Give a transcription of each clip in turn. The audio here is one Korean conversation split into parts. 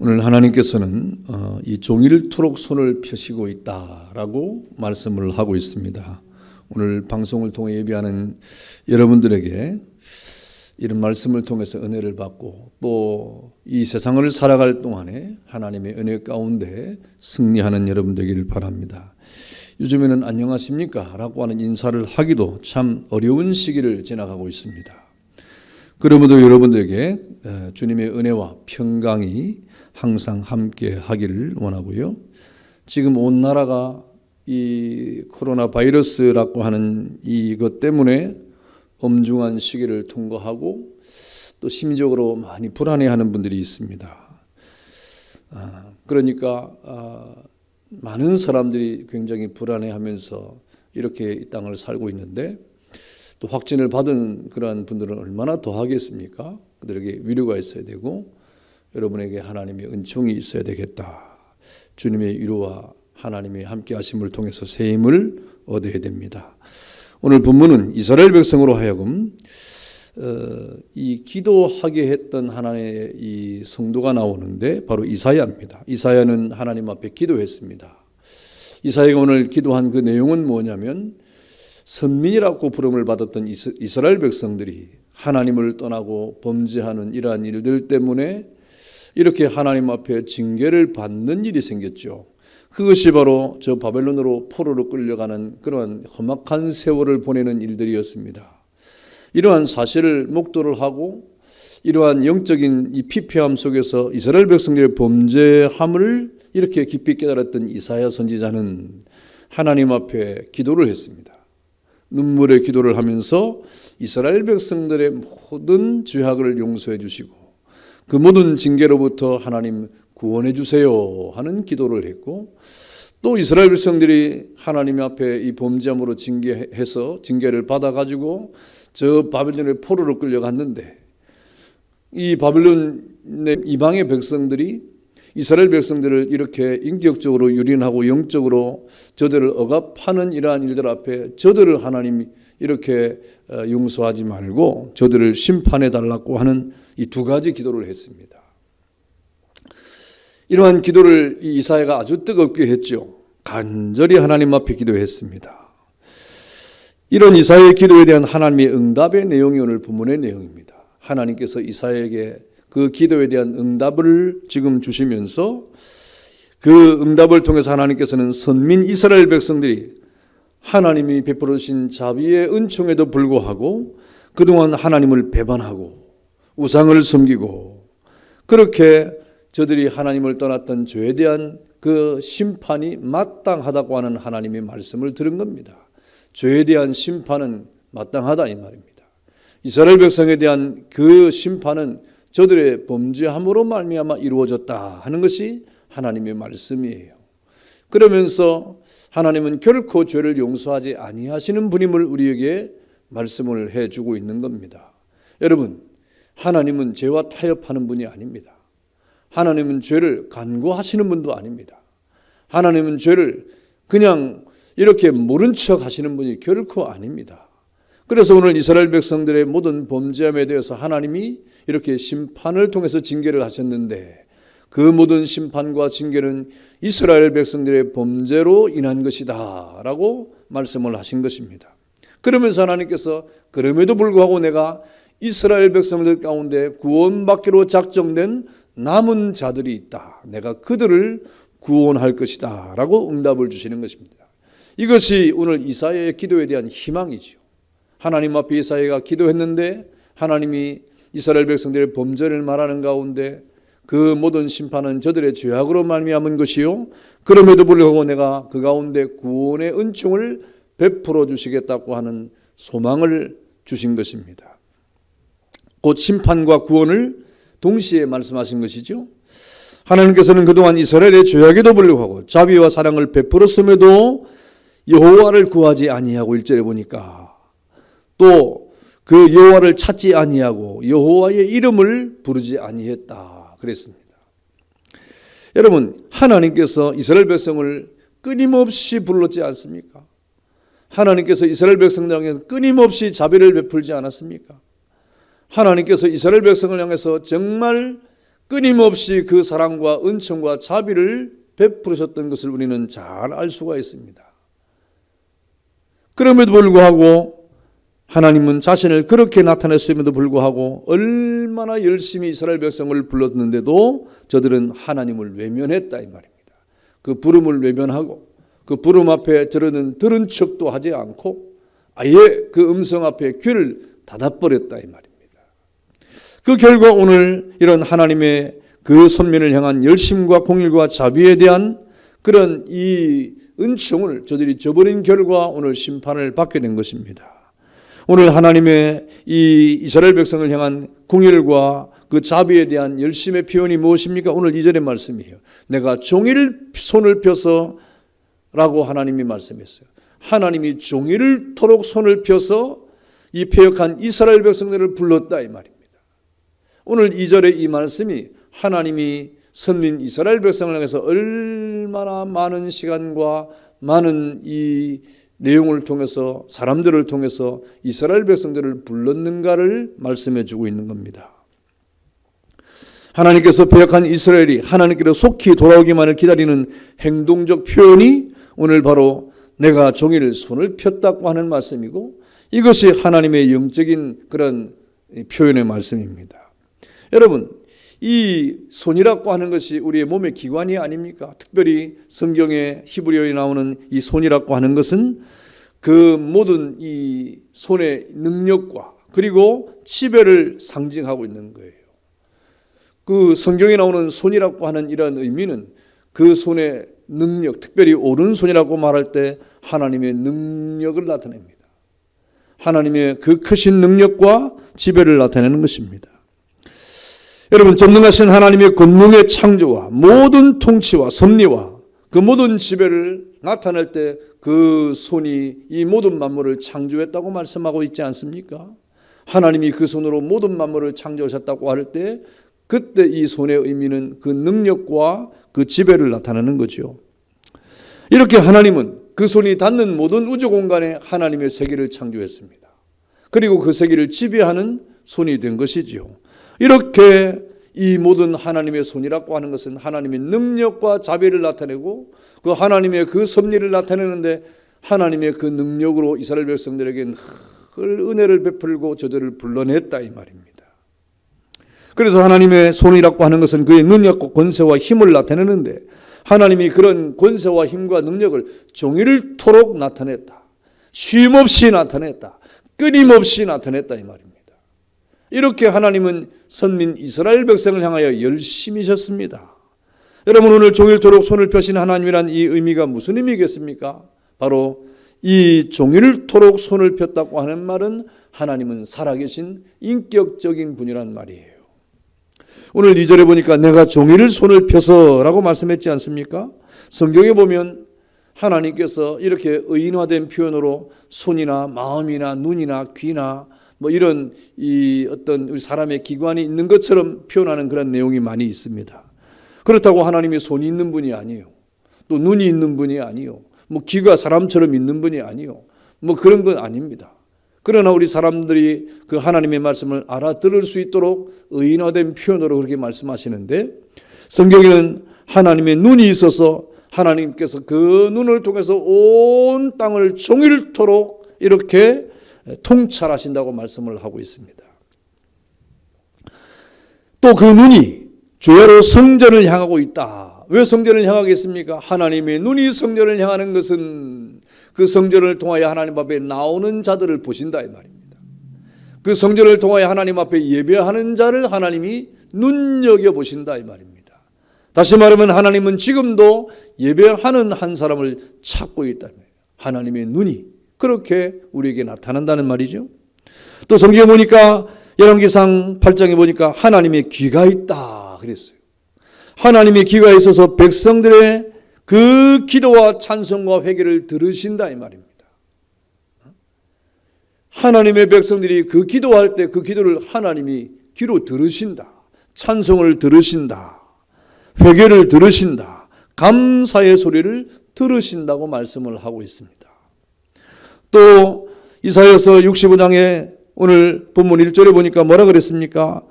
오늘 하나님께서는 이 종일토록 손을 펴시고 있다라고 말씀을 하고 있습니다. 오늘 방송을 통해 예배하는 여러분들에게 이런 말씀을 통해서 은혜를 받고 또 이 세상을 살아갈 동안에 하나님의 은혜 가운데 승리하는 여러분 되기를 바랍니다. 요즘에는 안녕하십니까? 라고 하는 인사를 하기도 참 어려운 시기를 지나가고 있습니다. 그러므로 여러분들에게 주님의 은혜와 평강이 항상 함께 하기를 원하고요. 지금 온 나라가 이 코로나 바이러스라고 하는 이것 때문에 엄중한 시기를 통과하고 또 심리적으로 많이 불안해하는 분들이 있습니다. 그러니까 많은 사람들이 굉장히 불안해하면서 이렇게 이 땅을 살고 있는데 또 확진을 받은 그러한 분들은 얼마나 더 하겠습니까? 그들에게 위로가 있어야 되고 여러분에게 하나님의 은총이 있어야 되겠다. 주님의 위로와 하나님의 함께 하심을 통해서 새 힘을 얻어야 됩니다. 오늘 본문은 이스라엘 백성으로 하여금 이 기도하게 했던 하나님의 이 성도가 나오는데 바로 이사야입니다. 이사야는 하나님 앞에 기도했습니다. 이사야가 오늘 기도한 그 내용은 뭐냐면 선민이라고 부름을 받았던 이스라엘 백성들이 하나님을 떠나고 범죄하는 이러한 일들 때문에 이렇게 하나님 앞에 징계를 받는 일이 생겼죠. 그것이 바로 저 바벨론으로 포로로 끌려가는 그러한 험악한 세월을 보내는 일들이었습니다. 이러한 사실을 목도를 하고 이러한 영적인 이 피폐함 속에서 이스라엘 백성들의 범죄함을 이렇게 깊이 깨달았던 이사야 선지자는 하나님 앞에 기도를 했습니다. 눈물의 기도를 하면서 이스라엘 백성들의 모든 죄악을 용서해 주시고 그 모든 징계로부터 하나님 구원해 주세요 하는 기도를 했고 또 이스라엘 백성들이 하나님 앞에 이 범죄함으로 징계를 받아가지고 저 바벨론의 포로로 끌려갔는데 이 바벨론의 이방의 백성들이 이스라엘 백성들을 이렇게 인격적으로 유린하고 영적으로 저들을 억압하는 이러한 일들 앞에 저들을 하나님이 이렇게 용서하지 말고 저들을 심판해 달라고 하는 이 두 가지 기도를 했습니다. 이러한 기도를 이사야가 아주 뜨겁게 했죠. 간절히 하나님 앞에 기도했습니다. 이런 이사야의 기도에 대한 하나님의 응답의 내용이 오늘 본문의 내용입니다. 하나님께서 이사야에게 그 기도에 대한 응답을 지금 주시면서 그 응답을 통해서 하나님께서는 선민 이스라엘 백성들이 하나님이 베풀어 주신 자비의 은총에도 불구하고 그동안 하나님을 배반하고 우상을 섬기고 그렇게 저들이 하나님을 떠났던 죄에 대한 그 심판이 마땅하다고 하는 하나님의 말씀을 들은 겁니다. 죄에 대한 심판은 마땅하다 이 말입니다. 이스라엘 백성에 대한 그 심판은 저들의 범죄함으로 말미암아 이루어졌다 하는 것이 하나님의 말씀이에요. 그러면서 하나님은 결코 죄를 용서하지 아니하시는 분임을 우리에게 말씀을 해주고 있는 겁니다. 여러분, 하나님은 죄와 타협하는 분이 아닙니다. 하나님은 죄를 간구하시는 분도 아닙니다. 하나님은 죄를 그냥 이렇게 모른 척 하시는 분이 결코 아닙니다. 그래서 오늘 이스라엘 백성들의 모든 범죄함에 대해서 하나님이 이렇게 심판을 통해서 징계를 하셨는데 그 모든 심판과 징계는 이스라엘 백성들의 범죄로 인한 것이다 라고 말씀을 하신 것입니다. 그러면서 하나님께서 그럼에도 불구하고 내가 이스라엘 백성들 가운데 구원받기로 작정된 남은 자들이 있다. 내가 그들을 구원할 것이다 라고 응답을 주시는 것입니다. 이것이 오늘 이사야의 기도에 대한 희망이죠. 하나님 앞에 이사야가 기도했는데 하나님이 이스라엘 백성들의 범죄를 말하는 가운데 그 모든 심판은 저들의 죄악으로 말미암은 것이요 그럼에도 불구하고 내가 그 가운데 구원의 은총을 베풀어 주시겠다고 하는 소망을 주신 것입니다. 곧 심판과 구원을 동시에 말씀하신 것이죠. 하나님께서는 그동안 이스라엘의 죄악에도 불구하고 자비와 사랑을 베풀었음에도 여호와를 구하지 아니하고 1절에 보니까 또 그 여호와를 찾지 아니하고 여호와의 이름을 부르지 아니했다 그랬습니다. 여러분, 하나님께서 이스라엘 백성을 끊임없이 불렀지 않습니까? 하나님께서 이스라엘 백성들에게 끊임없이 자비를 베풀지 않았습니까? 하나님께서 이스라엘 백성을 향해서 정말 끊임없이 그 사랑과 은총과 자비를 베푸셨던 것을 우리는 잘 알 수가 있습니다. 그럼에도 불구하고 하나님은 자신을 그렇게 나타냈음에도 불구하고 얼마나 열심히 이스라엘 백성을 불렀는데도 저들은 하나님을 외면했다 이 말입니다. 그 부름을 외면하고 그 부름 앞에 저들은 들은 척도 하지 않고 아예 그 음성 앞에 귀를 닫아버렸다 이 말입니다. 그 결과 오늘 이런 하나님의 그 선민을 향한 열심과 공일과 자비에 대한 그런 이 은총을 저들이 저버린 결과 오늘 심판을 받게 된 것입니다. 오늘 하나님의 이 이스라엘 백성을 향한 공일과 그 자비에 대한 열심의 표현이 무엇입니까? 오늘 2절의 말씀이에요. 내가 종일 손을 펴서 라고 하나님이 말씀했어요. 하나님이 종일토록 손을 펴서 이 패역한 이스라엘 백성들을 불렀다 이 말입니다. 오늘 2절의 이 말씀이 하나님이 선민 이스라엘 백성을 향해서 얼마나 많은 시간과 많은 이 내용을 통해서 사람들을 통해서 이스라엘 백성들을 불렀는가를 말씀해 주고 있는 겁니다. 하나님께서 배역한 이스라엘이 하나님께로 속히 돌아오기만을 기다리는 행동적 표현이 오늘 바로 내가 종일 손을 폈다고 하는 말씀이고 이것이 하나님의 영적인 그런 표현의 말씀입니다. 여러분, 이 손이라고 하는 것이 우리의 몸의 기관이 아닙니까? 특별히 성경의 히브리어에 나오는 이 손이라고 하는 것은 그 모든 이 손의 능력과 그리고 지배를 상징하고 있는 거예요. 그 성경에 나오는 손이라고 하는 이러한 의미는 그 손의 능력, 특별히 오른손이라고 말할 때 하나님의 능력을 나타냅니다. 하나님의 그 크신 능력과 지배를 나타내는 것입니다. 여러분, 전능하신 하나님의 권능의 창조와 모든 통치와 섭리와 그 모든 지배를 나타낼 때 그 손이 이 모든 만물을 창조했다고 말씀하고 있지 않습니까? 하나님이 그 손으로 모든 만물을 창조하셨다고 할 때 그때 이 손의 의미는 그 능력과 그 지배를 나타내는 거죠. 이렇게 하나님은 그 손이 닿는 모든 우주 공간에 하나님의 세계를 창조했습니다. 그리고 그 세계를 지배하는 손이 된 것이지요. 이렇게 이 모든 하나님의 손이라고 하는 것은 하나님의 능력과 자비를 나타내고 그 하나님의 그 섭리를 나타내는데 하나님의 그 능력으로 이스라엘 백성들에게 늘 은혜를 베풀고 저들을 불러냈다 이 말입니다. 그래서 하나님의 손이라고 하는 것은 그의 능력과 권세와 힘을 나타내는데 하나님이 그런 권세와 힘과 능력을 종일토록 나타냈다. 쉼없이 나타냈다. 끊임없이 나타냈다 이 말입니다. 이렇게 하나님은 선민 이스라엘 백성을 향하여 열심히셨습니다. 여러분, 오늘 종일토록 손을 펴신 하나님이란 이 의미가 무슨 의미겠습니까? 바로 이 종일토록 손을 폈다고 하는 말은 하나님은 살아계신 인격적인 분이란 말이에요. 오늘 2절에 보니까 내가 종일 손을 펴서 라고 말씀했지 않습니까? 성경에 보면 하나님께서 이렇게 의인화된 표현으로 손이나 마음이나 눈이나 귀나 뭐 이런 이 어떤 우리 사람의 기관이 있는 것처럼 표현하는 그런 내용이 많이 있습니다. 그렇다고 하나님이 손이 있는 분이 아니에요. 또 눈이 있는 분이 아니에요. 뭐 귀가 사람처럼 있는 분이 아니에요. 뭐 그런 건 아닙니다. 그러나 우리 사람들이 그 하나님의 말씀을 알아들을 수 있도록 의인화된 표현으로 그렇게 말씀하시는데 성경에는 하나님의 눈이 있어서 하나님께서 그 눈을 통해서 온 땅을 종일토록 이렇게 통찰하신다고 말씀을 하고 있습니다. 또 그 눈이 주야로 성전을 향하고 있다. 왜 성전을 향하겠습니까? 하나님의 눈이 성전을 향하는 것은 그 성전을 통하여 하나님 앞에 나오는 자들을 보신다 이 말입니다. 그 성전을 통하여 하나님 앞에 예배하는 자를 하나님이 눈여겨보신다 이 말입니다. 다시 말하면 하나님은 지금도 예배하는 한 사람을 찾고 있다는 거예요. 하나님의 눈이 그렇게 우리에게 나타난다는 말이죠. 또 성경에 보니까 열왕기상 8장에 보니까 하나님의 귀가 있다 그랬어요. 하나님의 귀가 있어서 백성들의 그 기도와 찬송과 회개를 들으신다 이 말입니다. 하나님의 백성들이 그 기도할 때 그 기도를 하나님이 귀로 들으신다. 찬송을 들으신다. 회개를 들으신다. 감사의 소리를 들으신다고 말씀을 하고 있습니다. 또 이사야서 65장에 오늘 본문 1절에 보니까 뭐라 그랬습니까?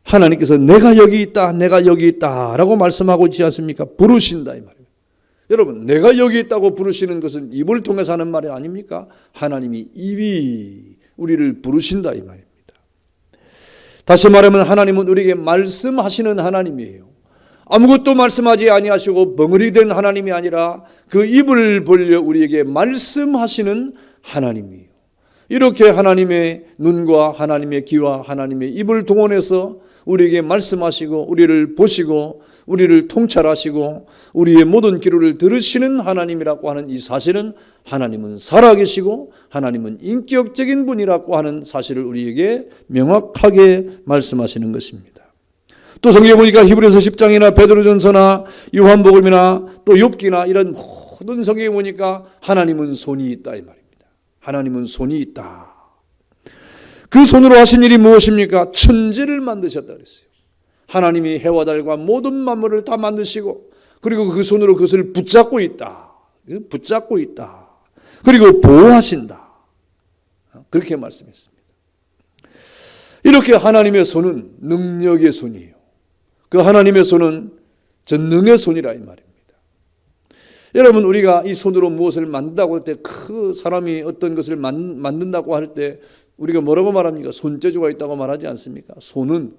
하나님께서 내가 여기 있다, 내가 여기 있다 라고 말씀하고 있지 않습니까? 부르신다 이 말이에요. 여러분, 내가 여기 있다고 부르시는 것은 입을 통해서 하는 말이 아닙니까? 하나님이 입이 우리를 부르신다 이 말입니다. 다시 말하면 하나님은 우리에게 말씀하시는 하나님이에요. 아무것도 말씀하지 아니하시고 벙어리 된 하나님이 아니라 그 입을 벌려 우리에게 말씀하시는 하나님이에요. 이렇게 하나님의 눈과 하나님의 귀와 하나님의 입을 동원해서 우리에게 말씀하시고 우리를 보시고 우리를 통찰하시고 우리의 모든 기도를 들으시는 하나님이라고 하는 이 사실은 하나님은 살아계시고 하나님은 인격적인 분이라고 하는 사실을 우리에게 명확하게 말씀하시는 것입니다. 또 성경에 보니까 히브리서 10장이나 베드로전서나 요한복음이나 또 욥기나 이런 모든 성경에 보니까 하나님은 손이 있다 이 말입니다. 하나님은 손이 있다. 그 손으로 하신 일이 무엇입니까? 천지를 만드셨다 그랬어요. 하나님이 해와 달과 모든 만물을 다 만드시고 그리고 그 손으로 그것을 붙잡고 있다. 붙잡고 있다. 그리고 보호하신다. 그렇게 말씀했습니다. 이렇게 하나님의 손은 능력의 손이에요. 그 하나님의 손은 전능의 손이라 이 말입니다. 여러분, 우리가 이 손으로 무엇을 만든다고 할 때 그 사람이 어떤 것을 만든다고 할 때 우리가 뭐라고 말합니까? 손재주가 있다고 말하지 않습니까? 손은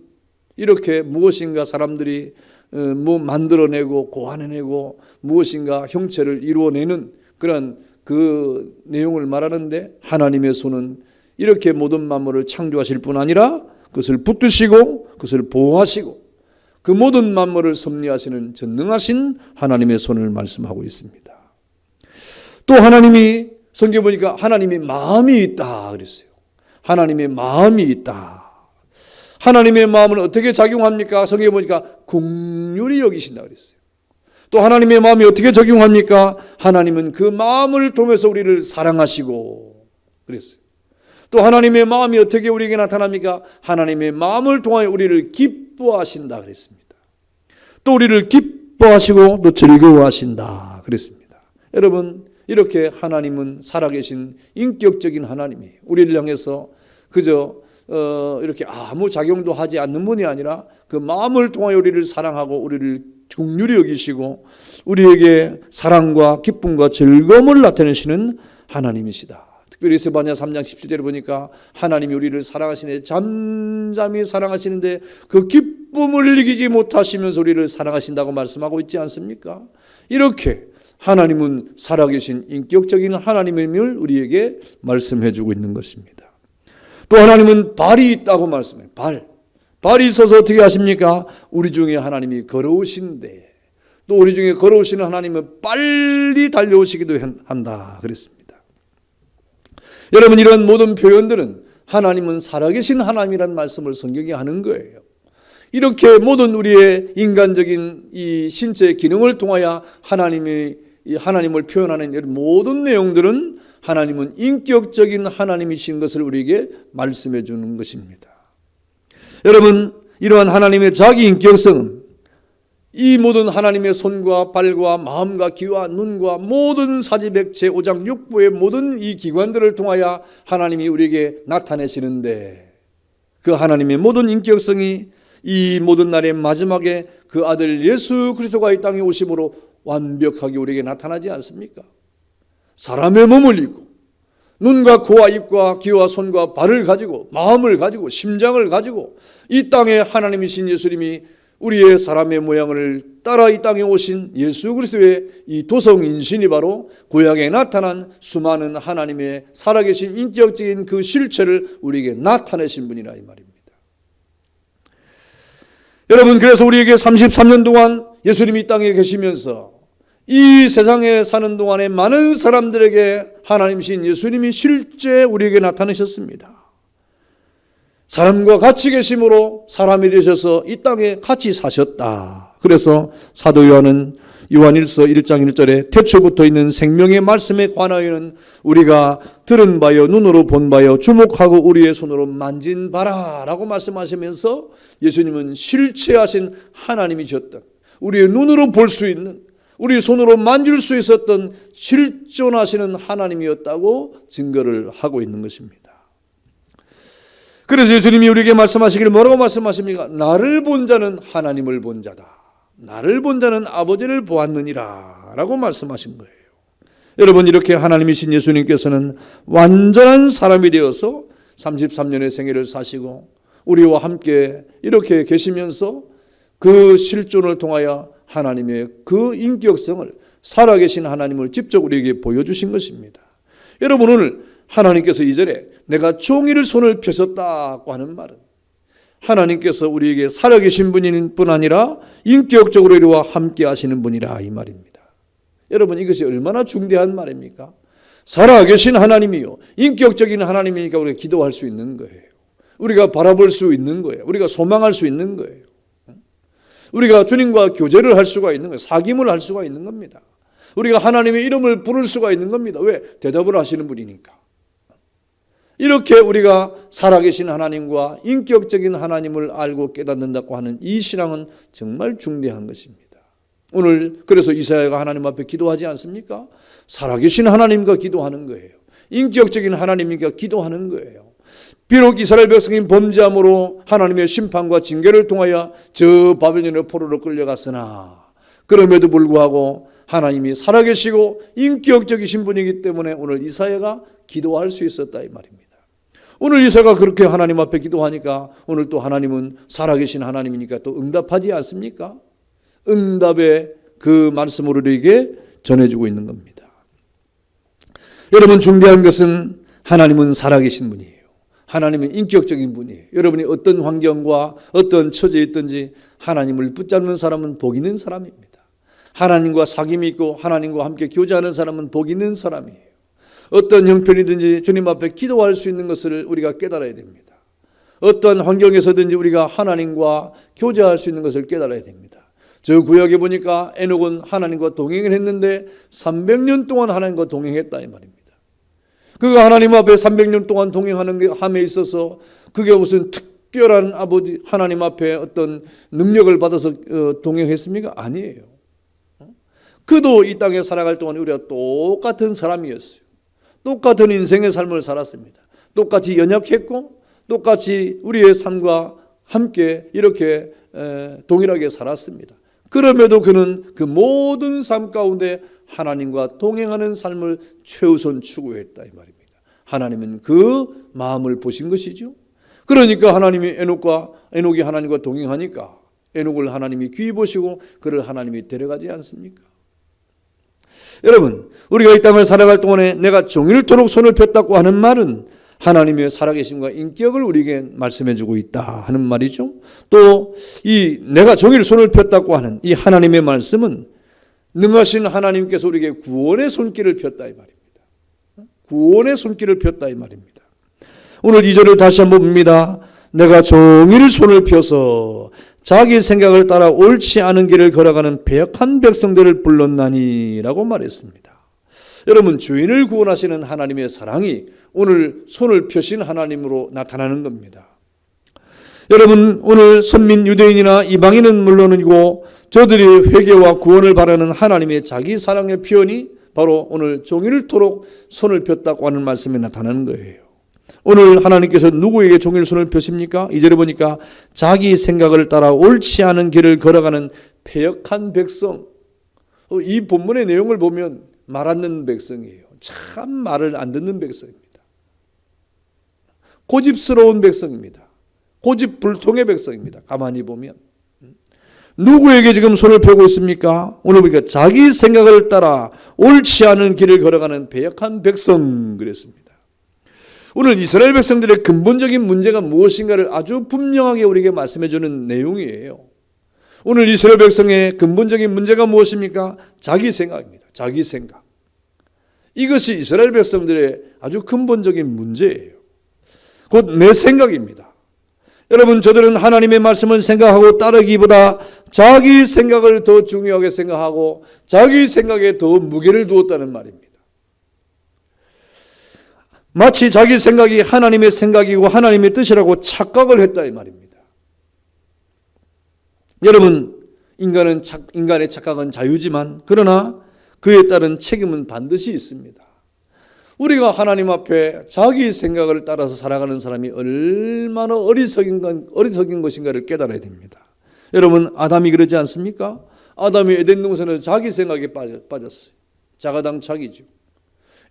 이렇게 무엇인가 사람들이 뭐 만들어내고 고안해내고 무엇인가 형체를 이루어내는 그런 그 내용을 말하는데 하나님의 손은 이렇게 모든 만물을 창조하실 뿐 아니라 그것을 붙드시고 그것을 보호하시고 그 모든 만물을 섭리하시는 전능하신 하나님의 손을 말씀하고 있습니다. 또 하나님이 성경에 보니까 하나님의 마음이 있다 그랬어요. 하나님의 마음이 있다. 하나님의 마음은 어떻게 작용합니까? 성경에 보니까 긍휼히 여기신다 그랬어요. 또 하나님의 마음이 어떻게 적용합니까? 하나님은 그 마음을 통해서 우리를 사랑하시고 그랬어요. 또 하나님의 마음이 어떻게 우리에게 나타납니까? 하나님의 마음을 통하여 우리를 기뻐하신다 그랬습니다. 또 우리를 기뻐하시고 또 즐거워하신다 그랬습니다. 여러분, 이렇게 하나님은 살아계신 인격적인 하나님이에요. 우리를 향해서 그저 이렇게 아무 작용도 하지 않는 분이 아니라 그 마음을 통하여 우리를 사랑하고 우리를 긍휼히 여기시고 우리에게 사랑과 기쁨과 즐거움을 나타내시는 하나님이시다. 특별히 스바냐 3장 17절에 보니까 하나님이 우리를 사랑하시는데 잠잠히 사랑하시는데 그 기쁨을 이기지 못하시면서 우리를 사랑하신다고 말씀하고 있지 않습니까? 이렇게 하나님은 살아계신 인격적인 하나님임을 우리에게 말씀해 주고 있는 것입니다. 또 하나님은 발이 있다고 말씀해요. 발이 있어서 어떻게 하십니까? 우리 중에 하나님이 걸어오신데 또 우리 중에 걸어오시는 하나님은 빨리 달려오시기도 한다 그랬습니다. 여러분, 이런 모든 표현들은 하나님은 살아계신 하나님이라는 말씀을 성경이 하는 거예요. 이렇게 모든 우리의 인간적인 이 신체의 기능을 통하여 하나님을 표현하는 이런 모든 내용들은 하나님은 인격적인 하나님이신 것을 우리에게 말씀해 주는 것입니다. 여러분, 이러한 하나님의 자기 인격성은 이 모든 하나님의 손과 발과 마음과 귀와 눈과 모든 사지백체 오장 육부의 모든 이 기관들을 통하여 하나님이 우리에게 나타내시는데 그 하나님의 모든 인격성이 이 모든 날의 마지막에 그 아들 예수 그리스도가 이 땅에 오심으로 완벽하게 우리에게 나타나지 않습니까? 사람의 몸을 입고 눈과 코와 입과 귀와 손과 발을 가지고 마음을 가지고 심장을 가지고 이 땅에 하나님이신 예수님이 우리의 사람의 모양을 따라 이 땅에 오신 예수 그리스도의 이 도성인신이 바로 구약에 나타난 수많은 하나님의 살아계신 인격적인 그 실체를 우리에게 나타내신 분이라 이 말입니다. 여러분, 그래서 우리에게 33년 동안 예수님이 이 땅에 계시면서 이 세상에 사는 동안에 많은 사람들에게 하나님이신 예수님이 실제 우리에게 나타나셨습니다. 사람과 같이 계심으로 사람이 되셔서 이 땅에 같이 사셨다. 그래서 사도 요한은 요한일서 1장 1절에 태초부터 있는 생명의 말씀에 관하여는 우리가 들은 바요 눈으로 본 바요 주목하고 우리의 손으로 만진 바라 라고 말씀하시면서 예수님은 실체하신 하나님이셨던 우리의 눈으로 볼 수 있는 우리 손으로 만질 수 있었던 실존하시는 하나님이었다고 증거를 하고 있는 것입니다. 그래서 예수님이 우리에게 말씀하시기를 뭐라고 말씀하십니까? 나를 본 자는 하나님을 본 자다. 나를 본 자는 아버지를 보았느니라 라고 말씀하신 거예요. 여러분, 이렇게 하나님이신 예수님께서는 완전한 사람이 되어서 33년의 생애를 사시고 우리와 함께 이렇게 계시면서 그 실존을 통하여 하나님의 그 인격성을, 살아계신 하나님을 직접 우리에게 보여주신 것입니다. 여러분, 오늘 하나님께서 이전에 내가 종일 손을 펴셨다고 하는 말은 하나님께서 우리에게 살아계신 분인 뿐 아니라 인격적으로 우리와 함께 하시는 분이라 이 말입니다. 여러분, 이것이 얼마나 중대한 말입니까? 살아계신 하나님이요, 인격적인 하나님이니까 우리가 기도할 수 있는 거예요. 우리가 바라볼 수 있는 거예요. 우리가 소망할 수 있는 거예요. 우리가 주님과 교제를 할 수가 있는 거예요. 사귐을 할 수가 있는 겁니다. 우리가 하나님의 이름을 부를 수가 있는 겁니다. 왜? 대답을 하시는 분이니까. 이렇게 우리가 살아계신 하나님과 인격적인 하나님을 알고 깨닫는다고 하는 이 신앙은 정말 중대한 것입니다. 오늘 그래서 이사야가 하나님 앞에 기도하지 않습니까? 살아계신 하나님과 기도하는 거예요. 인격적인 하나님과 기도하는 거예요. 비록 이스라엘 백성이 범죄함으로 하나님의 심판과 징계를 통하여 저 바벨론의 포로로 끌려갔으나 그럼에도 불구하고 하나님이 살아계시고 인격적이신 분이기 때문에 오늘 이사야가 기도할 수 있었다 이 말입니다. 오늘 이사야가 그렇게 하나님 앞에 기도하니까 오늘 또 하나님은 살아계신 하나님이니까 또 응답하지 않습니까? 응답의 그 말씀으로 우리에게 전해주고 있는 겁니다. 여러분, 중대한 것은 하나님은 살아계신 분이에요. 하나님은 인격적인 분이에요. 여러분이 어떤 환경과 어떤 처지에 있든지 하나님을 붙잡는 사람은 복 있는 사람입니다. 하나님과 사귐이 있고 하나님과 함께 교제하는 사람은 복 있는 사람이에요. 어떤 형편이든지 주님 앞에 기도할 수 있는 것을 우리가 깨달아야 됩니다. 어떤 환경에서든지 우리가 하나님과 교제할 수 있는 것을 깨달아야 됩니다. 저 구약에 보니까 에녹은 하나님과 동행을 했는데 300년 동안 하나님과 동행했다 이 말입니다. 그가 하나님 앞에 300년 동안 동행하는 함에 있어서 그게 무슨 특별한 아버지 하나님 앞에 어떤 능력을 받아서 동행했습니까? 아니에요. 그도 이 땅에 살아갈 동안 우리가 똑같은 사람이었어요. 똑같은 인생의 삶을 살았습니다. 똑같이 연약했고 똑같이 우리의 삶과 함께 이렇게 동일하게 살았습니다. 그럼에도 그는 그 모든 삶 가운데 하나님과 동행하는 삶을 최우선 추구했다 이 말입니다. 하나님은 그 마음을 보신 것이죠. 그러니까 하나님이 에녹이 하나님과 동행하니까 에녹을 하나님이 귀히 보시고 그를 하나님이 데려가지 않습니까? 여러분, 우리가 이 땅을 살아갈 동안에 내가 종일토록 손을 폈다고 하는 말은 하나님의 살아계심과 인격을 우리에게 말씀해주고 있다 하는 말이죠. 또 이 내가 종일 손을 폈다고 하는 이 하나님의 말씀은 능하신 하나님께서 우리에게 구원의 손길을 폈다 이 말입니다. 구원의 손길을 폈다 이 말입니다. 오늘 2절을 다시 한번 봅니다. 내가 종일 손을 펴서 자기 생각을 따라 옳지 않은 길을 걸어가는 배역한 백성들을 불렀나니 라고 말했습니다. 여러분, 죄인을 구원하시는 하나님의 사랑이 오늘 손을 펴신 하나님으로 나타나는 겁니다. 여러분, 오늘 선민 유대인이나 이방인은 물론이고 저들이 회개와 구원을 바라는 하나님의 자기 사랑의 표현이 바로 오늘 종일토록 손을 폈다고 하는 말씀에 나타나는 거예요. 오늘 하나님께서 누구에게 종일 손을 펴십니까? 2절에 보니까 자기 생각을 따라 옳지 않은 길을 걸어가는 패역한 백성. 이 본문의 내용을 보면 말 안 듣는 백성이에요. 참 말을 안 듣는 백성입니다. 고집스러운 백성입니다. 고집불통의 백성입니다. 가만히 보면. 누구에게 지금 손을 펴고 있습니까? 오늘 보니까 자기 생각을 따라 옳지 않은 길을 걸어가는 패역한 백성 그랬습니다. 오늘 이스라엘 백성들의 근본적인 문제가 무엇인가를 아주 분명하게 우리에게 말씀해 주는 내용이에요. 오늘 이스라엘 백성의 근본적인 문제가 무엇입니까? 자기 생각입니다. 자기 생각. 이것이 이스라엘 백성들의 아주 근본적인 문제예요. 곧 내 생각입니다. 여러분, 저들은 하나님의 말씀을 생각하고 따르기보다 자기 생각을 더 중요하게 생각하고 자기 생각에 더 무게를 두었다는 말입니다. 마치 자기 생각이 하나님의 생각이고 하나님의 뜻이라고 착각을 했다 이 말입니다. 여러분, 인간의 착각은 자유지만 그러나 그에 따른 책임은 반드시 있습니다. 우리가 하나님 앞에 자기 생각을 따라서 살아가는 사람이 얼마나 어리석인 것인가를 깨달아야 됩니다. 여러분, 아담이 그러지 않습니까? 아담이 에덴 동산에서 자기 생각에 빠졌어요. 자가당착이죠.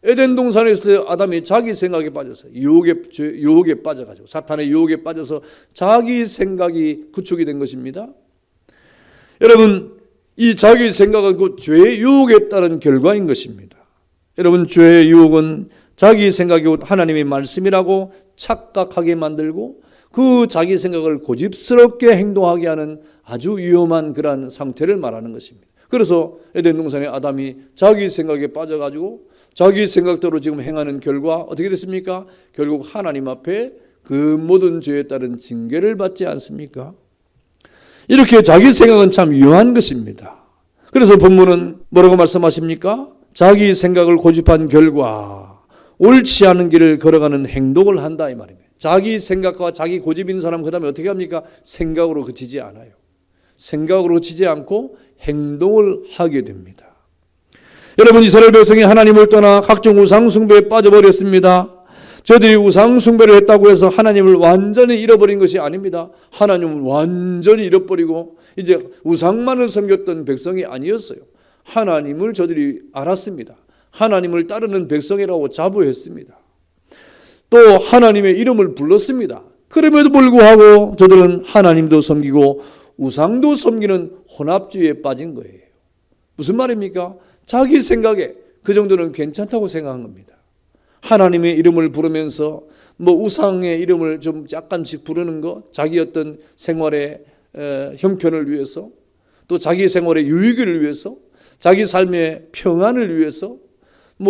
에덴 동산에 있을 때 아담이 자기 생각에 빠졌어요. 유혹에 빠져가지고, 사탄의 유혹에 빠져서 자기 생각이 구축이 된 것입니다. 여러분, 이 자기 생각은 그 죄의 유혹에 따른 결과인 것입니다. 여러분, 죄의 유혹은 자기 생각이 하나님의 말씀이라고 착각하게 만들고 그 자기 생각을 고집스럽게 행동하게 하는 아주 위험한 그러한 상태를 말하는 것입니다. 그래서 에덴 동산에 아담이 자기 생각에 빠져가지고 자기 생각대로 지금 행하는 결과 어떻게 됐습니까? 결국 하나님 앞에 그 모든 죄에 따른 징계를 받지 않습니까? 이렇게 자기 생각은 참 위험한 것입니다. 그래서 본문은 뭐라고 말씀하십니까? 자기 생각을 고집한 결과 옳지 않은 길을 걸어가는 행동을 한다 이 말입니다. 자기 생각과 자기 고집 있는 사람은 그 다음에 어떻게 합니까? 생각으로 그치지 않아요. 생각으로 그치지 않고 행동을 하게 됩니다. 여러분, 이스라엘 백성이 하나님을 떠나 각종 우상 숭배에 빠져버렸습니다. 저들이 우상 숭배를 했다고 해서 하나님을 완전히 잃어버린 것이 아닙니다. 하나님은 완전히 잃어버리고 이제 우상만을 섬겼던 백성이 아니었어요. 하나님을 저들이 알았습니다. 하나님을 따르는 백성이라고 자부했습니다. 또 하나님의 이름을 불렀습니다. 그럼에도 불구하고 저들은 하나님도 섬기고 우상도 섬기는 혼합주의에 빠진 거예요. 무슨 말입니까? 자기 생각에 그 정도는 괜찮다고 생각한 겁니다. 하나님의 이름을 부르면서 우상의 이름을 좀 약간씩 부르는 거, 자기 어떤 생활의 형편을 위해서, 또 자기 생활의 유익을 위해서, 자기 삶의 평안을 위해서,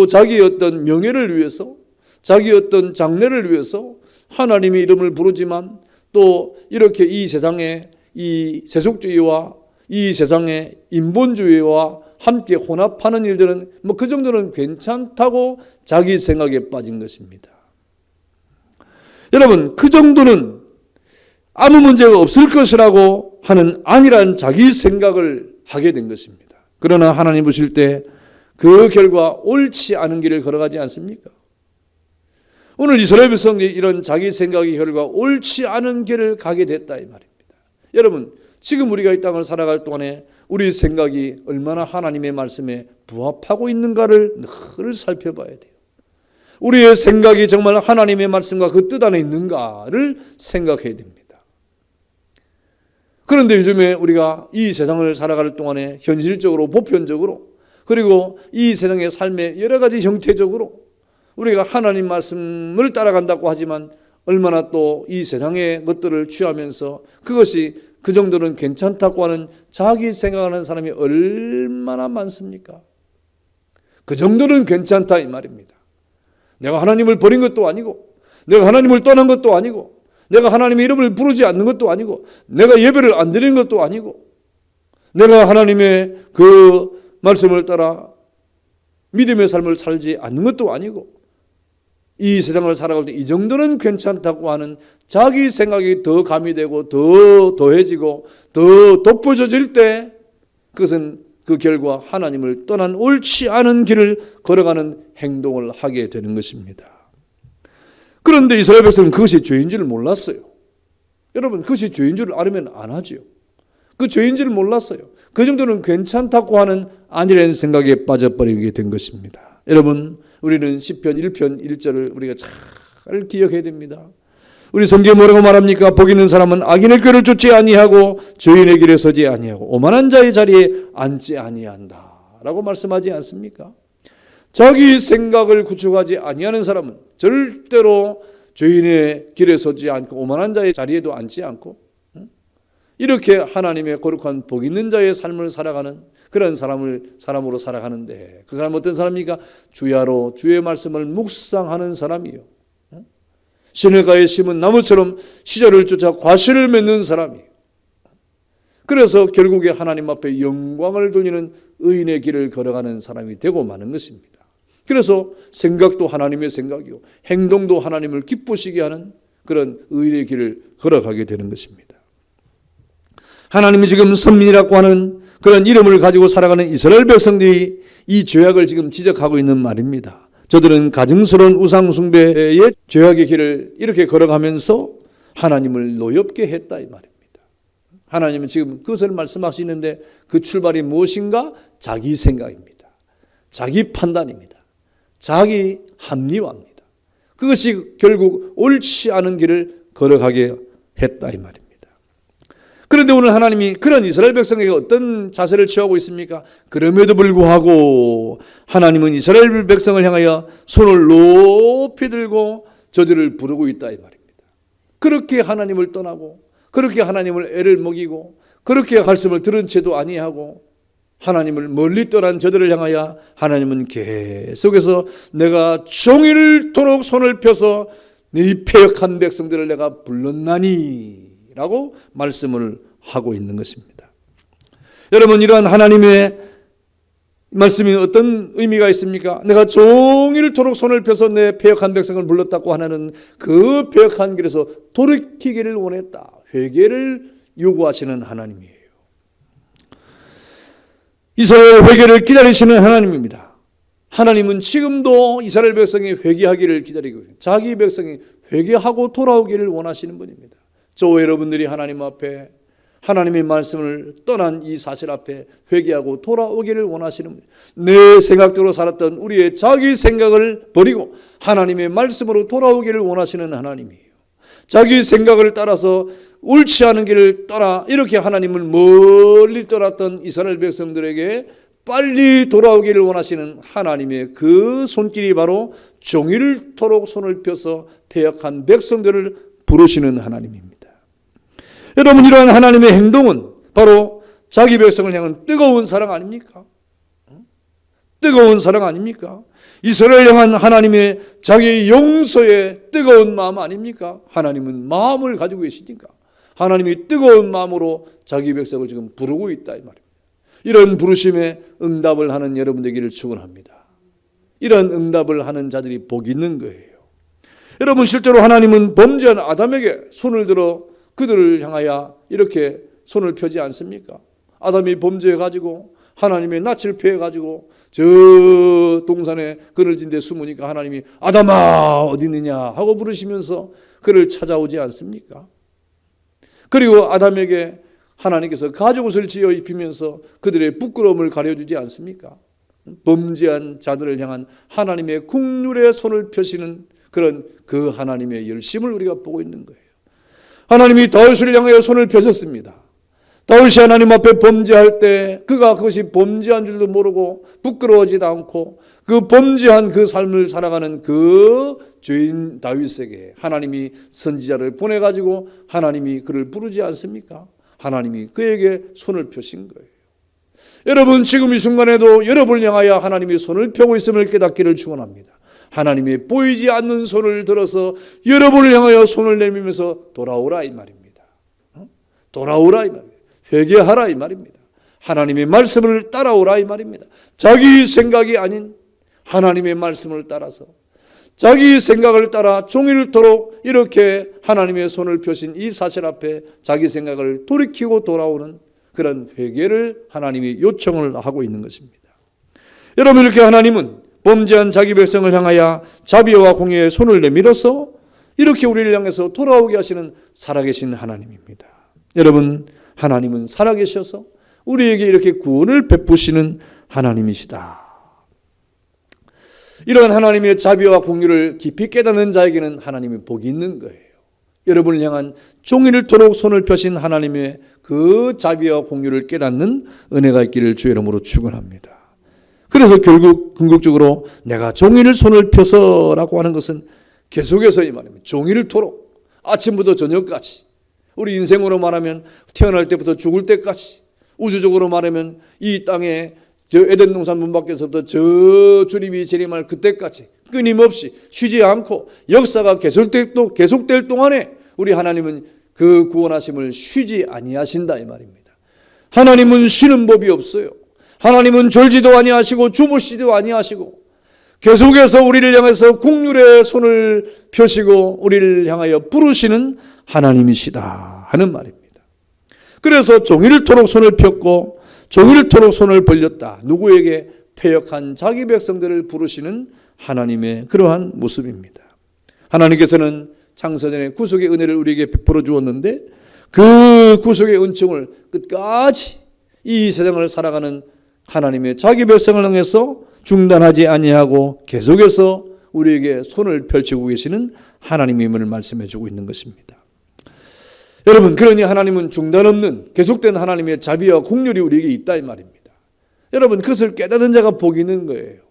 자기 어떤 명예를 위해서, 자기 어떤 장래를 위해서 하나님의 이름을 부르지만 또 이렇게 이 세상의 이 세속주의와 이 세상의 인본주의와 함께 혼합하는 일들은 그 정도는 괜찮다고 자기 생각에 빠진 것입니다. 여러분, 그 정도는 아무 문제가 없을 것이라고 하는 안일한 자기 생각을 하게 된 것입니다. 그러나 하나님 보실 때 그 결과 옳지 않은 길을 걸어가지 않습니까? 오늘 이스라엘 백성이 이런 자기 생각의 결과 옳지 않은 길을 가게 됐다 이 말입니다. 여러분, 지금 우리가 이 땅을 살아갈 동안에 우리 생각이 얼마나 하나님의 말씀에 부합하고 있는가를 늘 살펴봐야 돼요. 우리의 생각이 정말 하나님의 말씀과 그 뜻 안에 있는가를 생각해야 됩니다. 그런데 요즘에 우리가 이 세상을 살아갈 동안에 현실적으로, 보편적으로, 그리고 이 세상의 삶의 여러 가지 형태적으로 우리가 하나님 말씀을 따라간다고 하지만 얼마나 또 이 세상의 것들을 취하면서 그것이 그 정도는 괜찮다고 하는 자기 생각하는 사람이 얼마나 많습니까? 그 정도는 괜찮다 이 말입니다. 내가 하나님을 버린 것도 아니고, 내가 하나님을 떠난 것도 아니고, 내가 하나님의 이름을 부르지 않는 것도 아니고, 내가 예배를 안 드리는 것도 아니고, 내가 하나님의 그 말씀을 따라 믿음의 삶을 살지 않는 것도 아니고, 이 세상을 살아갈 때 이 정도는 괜찮다고 하는 자기 생각이 더 가미되고 더 더해지고 더 돋보여질 때 그것은 그 결과 하나님을 떠난 옳지 않은 길을 걸어가는 행동을 하게 되는 것입니다. 그런데 이스라엘 백성은 그것이 죄인 줄 몰랐어요. 여러분, 그것이 죄인 줄 알면 안 하죠. 그 죄인 줄 몰랐어요. 그 정도는 괜찮다고 하는 안일한 생각에 빠져버리게 된 것입니다. 여러분, 우리는 시편 1편 1절을 우리가 잘 기억해야 됩니다. 우리 성경에 뭐라고 말합니까? 복 있는 사람은 악인의 꾀를 쫓지 아니하고 죄인의 길에 서지 아니하고 오만한 자의 자리에 앉지 아니한다 라고 말씀하지 않습니까? 자기 생각을 구축하지 아니하는 사람은 절대로 죄인의 길에 서지 않고 오만한 자의 자리에도 앉지 않고 이렇게 하나님의 거룩한 복 있는 자의 삶을 살아가는 그런 사람으로 살아가는데 그 사람은 어떤 사람입니까? 주야로 주의 말씀을 묵상하는 사람이요. 시냇가에 심은 나무처럼 시절을 쫓아 과실을 맺는 사람이에요. 그래서 결국에 하나님 앞에 영광을 돌리는 의인의 길을 걸어가는 사람이 되고 마는 것입니다. 그래서 생각도 하나님의 생각이요, 행동도 하나님을 기쁘시게 하는 그런 의인의 길을 걸어가게 되는 것입니다. 하나님이 지금 선민이라고 하는 그런 이름을 가지고 살아가는 이스라엘 백성들이 이 죄악을 지금 지적하고 있는 말입니다. 저들은 가증스러운 우상숭배의 죄악의 길을 이렇게 걸어가면서 하나님을 노엽게 했다 이 말입니다. 하나님은 지금 그것을 말씀하시는데 그 출발이 무엇인가? 자기 생각입니다. 자기 판단입니다. 자기 합리화입니다. 그것이 결국 옳지 않은 길을 걸어가게 했다 이 말입니다. 그런데 오늘 하나님이 그런 이스라엘 백성에게 어떤 자세를 취하고 있습니까? 그럼에도 불구하고 하나님은 이스라엘 백성을 향하여 손을 높이 들고 저들을 부르고 있다 이 말입니다. 그렇게 하나님을 떠나고 그렇게 하나님을 애를 먹이고 그렇게 말씀을 들은 채도 아니하고 하나님을 멀리 떠난 저들을 향하여 하나님은 계속해서 내가 종일토록 손을 펴서 네 패역한 백성들을 내가 불렀나니 라고 말씀을 하고 있는 것입니다. 여러분, 이러한 하나님의 말씀이 어떤 의미가 있습니까? 내가 종일토록 손을 펴서 내 패역한 백성을 불렀다고 하는 그 패역한 길에서 돌이키기를 원했다. 회개를 요구하시는 하나님이에요. 이스라엘 회개를 기다리시는 하나님입니다. 하나님은 지금도 이스라엘 백성이 회개하기를 기다리고 자기 백성이 회개하고 돌아오기를 원하시는 분입니다. 저와 여러분들이 하나님 앞에 하나님의 말씀을 떠난 이 사실 앞에 회개하고 돌아오기를 원하시는 분입니다. 내 생각대로 살았던 우리의 자기 생각을 버리고 하나님의 말씀으로 돌아오기를 원하시는 하나님이에요. 자기 생각을 따라서 옳지 않은 길을 떠나 이렇게 하나님을 멀리 떠났던 이스라엘 백성들에게 빨리 돌아오기를 원하시는 하나님의 그 손길이 바로 종일토록 손을 펴서 패역한 백성들을 부르시는 하나님입니다. 여러분, 이러한 하나님의 행동은 바로 자기 백성을 향한 뜨거운 사랑 아닙니까? 뜨거운 사랑 아닙니까? 이스라엘 향한 하나님의 자기 용서의 뜨거운 마음 아닙니까? 하나님은 마음을 가지고 계시니까 하나님이 뜨거운 마음으로 자기 백성을 지금 부르고 있다 이 말입니다. 이런 부르심에 응답을 하는 여러분 되기를 축원합니다. 이런 응답을 하는 자들이 복이 있는 거예요. 여러분, 실제로 하나님은 범죄한 아담에게 손을 들어 그들을 향하여 이렇게 손을 펴지 않습니까? 아담이 범죄해가지고 하나님의 낯을 피해가지고 저 동산에 그늘진 데 숨으니까 하나님이 아담아 어디 있느냐 하고 부르시면서 그를 찾아오지 않습니까? 그리고 아담에게 하나님께서 가죽옷을 지어 입히면서 그들의 부끄러움을 가려주지 않습니까? 범죄한 자들을 향한 하나님의 국률의 손을 펴시는 그런 그 하나님의 열심을 우리가 보고 있는 거예요. 하나님이 다윗을 향하여 손을 펴셨습니다. 다윗이 하나님 앞에 범죄할 때 그가 그것이 범죄한 줄도 모르고 부끄러워지도 않고 그 범죄한 그 삶을 살아가는 그 죄인 다윗에게 하나님이 선지자를 보내가지고 하나님이 그를 부르지 않습니까? 하나님이 그에게 손을 펴신 거예요. 여러분, 지금 이 순간에도 여러분을 향하여 하나님이 손을 펴고 있음을 깨닫기를 축원합니다. 하나님이 보이지 않는 손을 들어서 여러분을 향하여 손을 내밀면서 돌아오라 이 말입니다. 돌아오라 이 말입니다. 회개하라 이 말입니다. 하나님의 말씀을 따라오라 이 말입니다. 자기 생각이 아닌 하나님의 말씀을 따라서 자기 생각을 따라 종일토록 이렇게 하나님의 손을 펴신 이 사실 앞에 자기 생각을 돌이키고 돌아오는 그런 회개를 하나님이 요청을 하고 있는 것입니다. 여러분, 이렇게 하나님은 범죄한 자기 백성을 향하여 자비와 공의의 손을 내밀어서 이렇게 우리를 향해서 돌아오게 하시는 살아계신 하나님입니다. 여러분, 하나님은 살아계셔서 우리에게 이렇게 구원을 베푸시는 하나님이시다. 이런 하나님의 자비와 공의를 깊이 깨닫는 자에게는 하나님의 복이 있는 거예요. 여러분을 향한 종일토록 손을 펴신 하나님의 그 자비와 공의를 깨닫는 은혜가 있기를 주의 이름으로 축원합니다. 그래서 결국 궁극적으로 내가 종일 손을 펴서라고 하는 것은 계속해서 이 말입니다. 종일토록 아침부터 저녁까지 우리 인생으로 말하면 태어날 때부터 죽을 때까지 우주적으로 말하면 이 땅에 저 에덴 동산 문 밖에서부터 저 주님이 재림할 그때까지 끊임없이 쉬지 않고 역사가 계속될 동안에 우리 하나님은 그 구원하심을 쉬지 아니하신다 이 말입니다. 하나님은 쉬는 법이 없어요. 하나님은 졸지도 아니하시고 주무시지도 아니하시고 계속해서 우리를 향해서 국률의 손을 펴시고 우리를 향하여 부르시는 하나님이시다 하는 말입니다. 그래서 종일토록 손을 폈고 종일토록 손을 벌렸다. 누구에게? 패역한 자기 백성들을 부르시는 하나님의 그러한 모습입니다. 하나님께서는 창세전에 구속의 은혜를 우리에게 베풀어 주었는데 그 구속의 은총을 끝까지 이 세상을 살아가는 하나님의 자기 백성을 향해서 중단하지 아니하고 계속해서 우리에게 손을 펼치고 계시는 하나님임을 말씀해 주고 있는 것입니다. 여러분, 그러니 하나님은 중단 없는 계속된 하나님의 자비와 공률이 우리에게 있다 이 말입니다. 여러분, 그것을 깨달은 자가 복이 있는 거예요.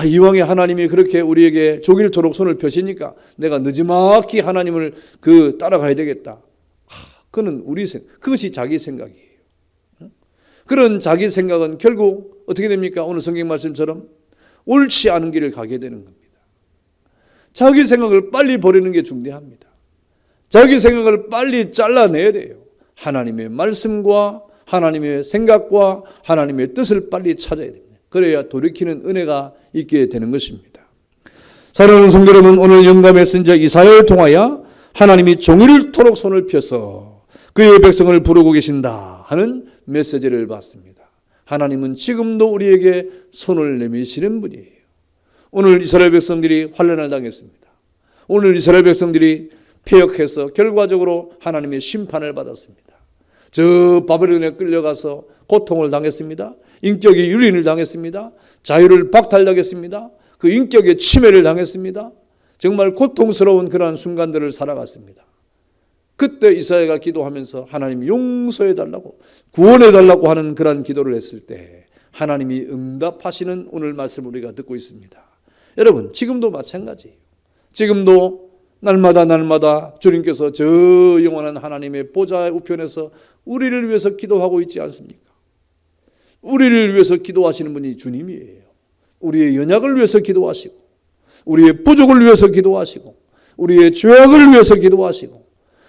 이왕에 하나님이 그렇게 우리에게 조길토록 손을 펴시니까 내가 늦지막히 하나님을 따라가야 되겠다. 그건 그것이 자기 생각이에요. 그런 자기 생각은 결국 어떻게 됩니까? 오늘 성경 말씀처럼 옳지 않은 길을 가게 되는 겁니다. 자기 생각을 빨리 버리는 게 중요합니다. 자기 생각을 빨리 잘라내야 돼요. 하나님의 말씀과 하나님의 생각과 하나님의 뜻을 빨리 찾아야 됩니다. 그래야 돌이키는 은혜가 있게 되는 것입니다. 사랑하는 성도 여러분, 오늘 영감의 선지자 이사야를 통하여 하나님이 종일토록 손을 펴서 그의 백성을 부르고 계신다 하는 메시지를 받습니다. 하나님은 지금도 우리에게 손을 내미시는 분이에요. 오늘 이스라엘 백성들이 환난을 당했습니다. 오늘 이스라엘 백성들이 패역해서 결과적으로 하나님의 심판을 받았습니다. 저 바벨론에 끌려가서 고통을 당했습니다. 인격의 유린을 당했습니다. 자유를 박탈당했습니다. 그 인격의 침해를 당했습니다. 정말 고통스러운 그러한 순간들을 살아갔습니다. 그때 이사야가 기도하면서 하나님 용서해달라고 구원해달라고 하는 그러한 기도를 했을 때 하나님이 응답하시는 오늘 말씀을 우리가 듣고 있습니다. 여러분, 지금도 마찬가지예요. 지금도 날마다 주님께서 저 영원한 하나님의 보좌의 우편에서 우리를 위해서 기도하고 있지 않습니까? 우리를 위해서 기도하시는 분이 주님이에요. 우리의 연약을 위해서 기도하시고 우리의 부족을 위해서 기도하시고 우리의 죄악을 위해서 기도하시고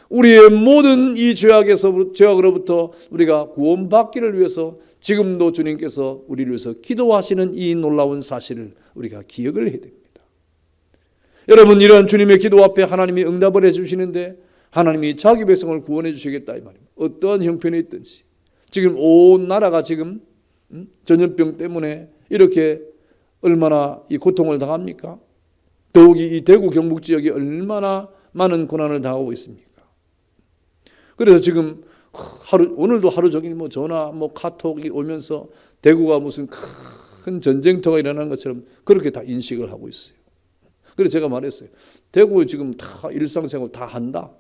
우리의 모든 이 죄악으로부터 우리가 구원받기를 위해서 지금도 주님께서 우리를 위해서 기도하시는 이 놀라운 사실을 우리가 기억을 해야 됩니다. 여러분, 이러한 주님의 기도 앞에 하나님이 응답을 해주시는데 하나님이 자기 백성을 구원해 주시겠다 이 말입니다. 어떠한 형편에 있든지 지금 온 나라가 지금 전염병 때문에 이렇게 얼마나 이 고통을 당합니까? 더욱이 이 대구 경북 지역이 얼마나 많은 고난을 당하고 있습니까? 그래서 지금 오늘도 하루 종일 전화 카톡이 오면서 대구가 무슨 큰 전쟁터가 일어나는 것처럼 그렇게 다 인식을 하고 있어요. 그래서 제가 말했어요. 대구 지금 다 일상생활 다 한다.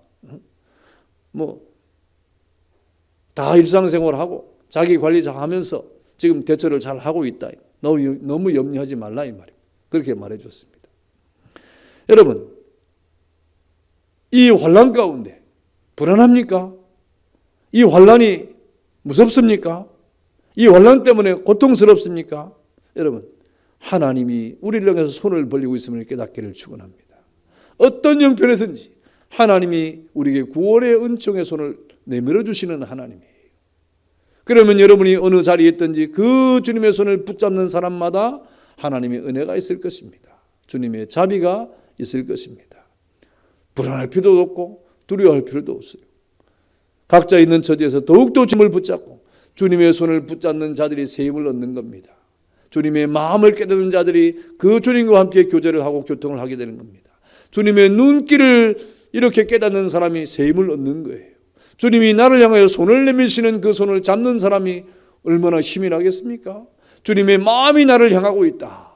다 일상생활하고 자기 관리 잘 하면서 지금 대처를 잘 하고 있다. 너무 염려하지 말라 이 말이에요. 그렇게 말해줬습니다. 여러분, 이 환난 가운데 불안합니까? 이 환난이 무섭습니까? 이 환난 때문에 고통스럽습니까? 여러분, 하나님이 우리를 향해서 손을 벌리고 있음을 깨닫기를 축원합니다. 어떤 형편에든지 하나님이 우리에게 구원의 은총의 손을 내밀어 주시는 하나님이에요. 그러면 여러분이 어느 자리에 있든지 그 주님의 손을 붙잡는 사람마다 하나님의 은혜가 있을 것입니다. 주님의 자비가 있을 것입니다. 불안할 필요도 없고 두려워할 필요도 없어요. 각자 있는 처지에서 더욱더 주님을 붙잡고 주님의 손을 붙잡는 자들이 새 힘을 얻는 겁니다. 주님의 마음을 깨닫는 자들이 그 주님과 함께 교제를 하고 교통을 하게 되는 겁니다. 주님의 눈길을 이렇게 깨닫는 사람이 새 힘을 얻는 거예요. 주님이 나를 향하여 손을 내미시는 그 손을 잡는 사람이 얼마나 힘이 나겠습니까? 주님의 마음이 나를 향하고 있다.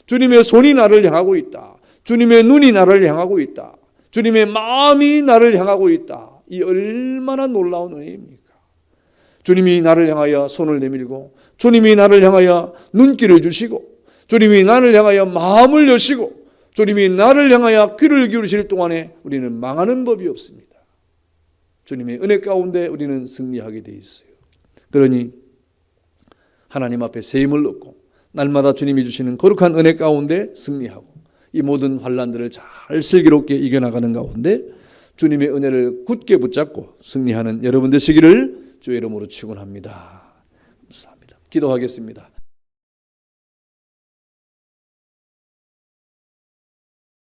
주님의 손이 나를 향하고 있다. 주님의 눈이 나를 향하고 있다. 주님의 마음이 나를 향하고 있다. 이 얼마나 놀라운 은혜입니까? 주님이 나를 향하여 손을 내밀고 주님이 나를 향하여 눈길을 주시고 주님이 나를 향하여 마음을 여시고 주님이 나를 향하여 귀를 기울이실 동안에 우리는 망하는 법이 없습니다. 주님의 은혜 가운데 우리는 승리하게 돼 있어요. 그러니 하나님 앞에 새 힘을 얻고 날마다 주님이 주시는 거룩한 은혜 가운데 승리하고 이 모든 환난들을 잘 슬기롭게 이겨나가는 가운데 주님의 은혜를 굳게 붙잡고 승리하는 여러분 되시기를 주의 이름으로 축원합니다. 감사합니다. 기도하겠습니다.